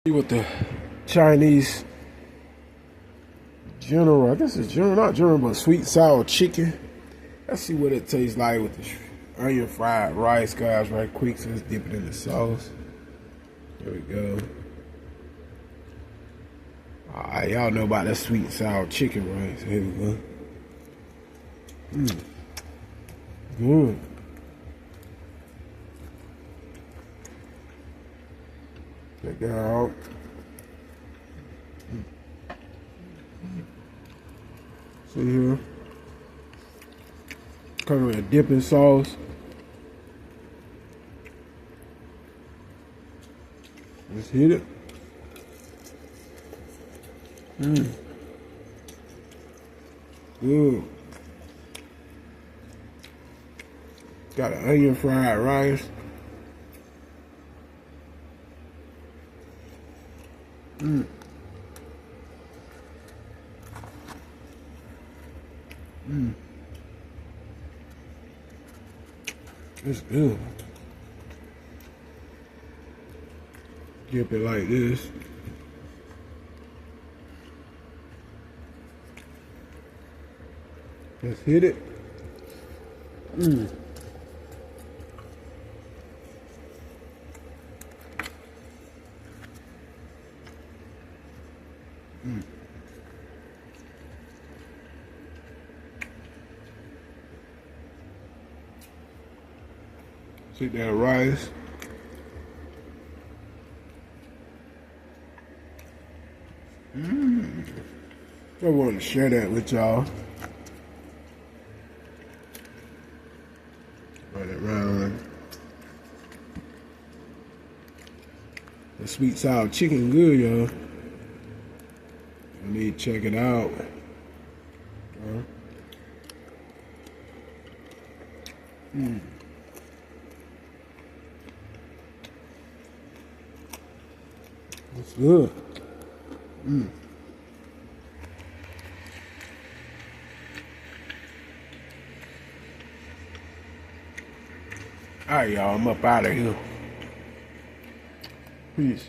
See what the Chinese general, I guess it's general, not general, but sweet sour chicken. Let's see what it tastes like with the onion fried rice, guys, right quick. So let's dip it in the sauce. There we go. Alright, y'all know about that sweet and sour chicken, right? So here we go. Good. Check that out. See here. Coming with a dipping sauce. Let's hit it. Good. Got an onion fried rice. It's good. Dip it like this. Let's hit it. See that rice. I wanted to share that with y'all. Run it around. The sweet sour chicken good, y'all. You need to check it out. It's good. All right, y'all, I'm up out of here. Peace.